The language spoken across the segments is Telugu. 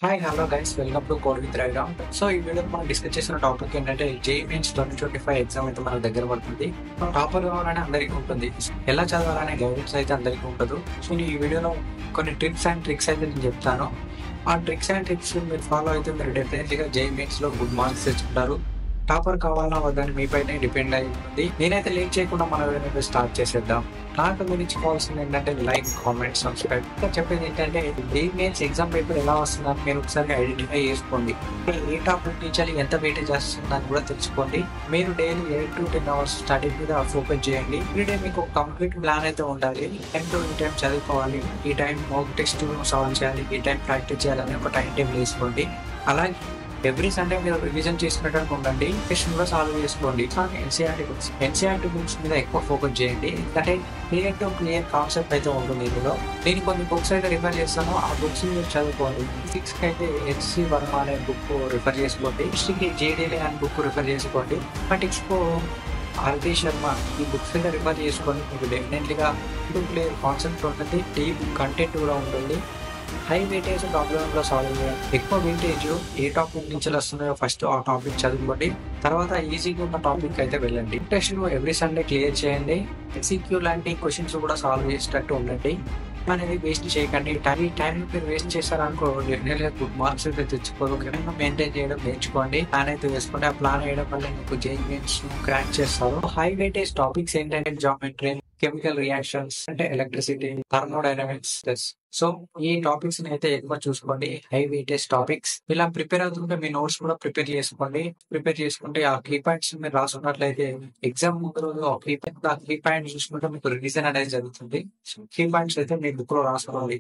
Hi hello guys welcome to code with Rairam. So ఈ వీడియోలో మనం డిస్కస్ చేసిన టాపిక్ ఏంటంటే జేఈఈ మెయిన్స్ 2025 ఎగ్జామ్ అయితే మనకు దగ్గర పడుతుంది. టాపర్ కావాలని అందరికీ ఉంటుంది, ఎలా చదవాలనే గైడెన్స్ అయితే అందరికీ ఉండదు. సో ఈ వీడియోలో కొన్ని టిప్స్ అండ్ ట్రిక్స్ అయితే నేను చెప్తాను. ఆ ట్రిక్స్ అండ్ ట్రిక్స్ మీరు ఫాలో అయితే మీరు డెఫినెట్లీగా జేఈఈ మెయిన్స్ లో గుడ్ మార్క్స్ తెచ్చుకుంటారు. టాపర్ కావాలన్నా వద్దని మీపైనే డిపెండ్ అయి ఉంటుంది. నేనైతే లేట్ చేయకుండా మన వీడియో స్టార్ట్ చేసేద్దాం. నాకు గురించి కావాల్సింది ఏంటంటే లైక్, కామెంట్, సబ్స్క్రైబ్. ఇంకా చెప్పేది ఏంటంటే జేఈఈ మెయిన్స్ ఎగ్జామ్ పేపర్ ఎలా వస్తుందని మీరు ఒకసారి ఐడెంటిఫై చేసుకోండి. ఏ టాపిక్ టీచర్ ఎంత వెయిటేజ్ వస్తుందని కూడా తెలుసుకోండి. మీరు డైలీ 8 to 10 hours స్టడీ మీద ఫోకస్ చేయండి. ఎవ్రీడే మీకు ఒక కంప్లీట్ ప్లాన్ అయితే ఉండాలి. టైం టు టైం చదువుకోవాలి, ఈ టైం మోక్ టెస్ట్ సాల్వ్ చేయాలి, ఈ టైం ప్రాక్టీస్ చేయాలని ఒక టైం టేబుల్ వేసుకోండి. అలాగే ఎవ్రీ సండే మీరు రివిజన్ చేసుకునేటట్టు ఉండండి. క్వశ్చన్ కూడా సాల్వ్ చేసుకోండి. ఎన్సీఆర్టీ బుక్స్ మీద ఎక్కువ ఫోకస్ చేయండి. అంటే క్లియర్ కాన్సెప్ట్ అయితే ఉంటుంది ఇందులో. నేను కొన్ని బుక్స్ అయితే రిఫర్ చేస్తాను, ఆ బుక్స్ మీరు చదువుకోండి. ఫిజిక్స్ కి అయితే హెచ్సి వర్మ అనే బుక్ రిఫర్ చేసుకోండి. హిస్టరీకి జేడీలే అనే బుక్ రిఫర్ చేసుకోండి. మ్యాథమెటిక్స్ కు ఆర్తి శర్మ ఈ బుక్స్ అయితే రిఫర్ చేసుకోండి. మీకు డెఫినెట్లీగా క్లియర్ కాన్సెప్ట్ ఉంటుంది, డీప్ కంటెంట్ కూడా ఉంటుంది. హై వెయిటేజ్ ప్రాబ్లంలో సాల్వ్ చేయాలి. ఎక్కువ వెయిటేజ్ ఏ టాపిక్ నుంచి వస్తున్నాయో ఫస్ట్ ఆ టాపిక్ చదువుకోండి. తర్వాత ఈజీగా ఉన్న టాపిక్ అయితే వెళ్ళండి. టెస్ట్ ఎవ్రీ సండే క్లియర్ చేయండి. ఎస్సీక్యూ లాంటి క్వశ్చన్స్ కూడా సాల్వ్ చేసేటట్టు ఉండండి. అనేది వేస్ట్ చేయకండి. టైం మీరు వేస్ట్ చేశారనుకో డెఫినెట్గా గుడ్ మార్క్స్ అయితే తెచ్చుకోరు. మెయింటైన్ చేయడం నేర్చుకోండి. ప్లాన్ అయితే వేసుకోండి. ఆ ప్లాన్ వేయడం వల్ల మీకు జేఈఈ మెయిన్స్ క్రాక్ చేస్తారు. హై వెయిటేజ్ టాపిక్స్ ఏంటంటే జామెట్రీ, కెమికల్ రియాక్షన్స్ అంటే ఎలక్ట్రిసిటీ, థర్మోడైనమిక్స్. సో ఈ టాపిక్స్ అయితే ఎక్కువ చూసుకోండి. హై వెయిటేజ్ టాపిక్స్ ఇలా ప్రిపేర్ అవుతుంటే మీ నోట్స్ కూడా ప్రిపేర్ చేసుకోండి. ప్రిపేర్ చేసుకుంటే ఆ కీ పాయింట్స్ మీరు రాసుకున్నట్లయితే ఎగ్జామ్ ముందు రోజు ఆ కీ పాయింట్స్ చూసుకుంటే మీకు రివిజన్ అనేది జరుగుతుంది. సో కీ పాయింట్స్ అయితే మీ బుక్ లో రాసుకోండి.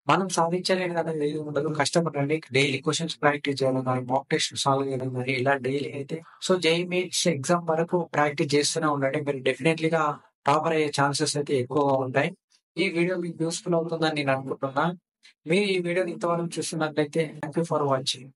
మనం సాధించలేని అనేది ఏది ఉండదు. కష్టపడండి. డైలీ క్వశ్చన్స్ ప్రాక్టీస్ చేయడం కానీ, మాక్ టెస్ట్ సాల్వ్ చేయడం కానీ ఇలా డైలీ అయితే సో జేఈఈ మెయిన్స్ ఎగ్జామ్ వరకు ప్రాక్టీస్ చేస్తూనే ఉండండి. మీరు డెఫినెట్లీగా టాపర్ అయ్యే ఛాన్సెస్ అయితే ఎక్కువగా ఉంటాయి. ఈ వీడియో మీకు యూస్ఫుల్ అవుతుందని నేను అనుకుంటున్నా. మీరు ఈ వీడియోని ఇంతవరకు చూస్తున్నట్లయితే థ్యాంక్ యూ ఫర్ వాచింగ్.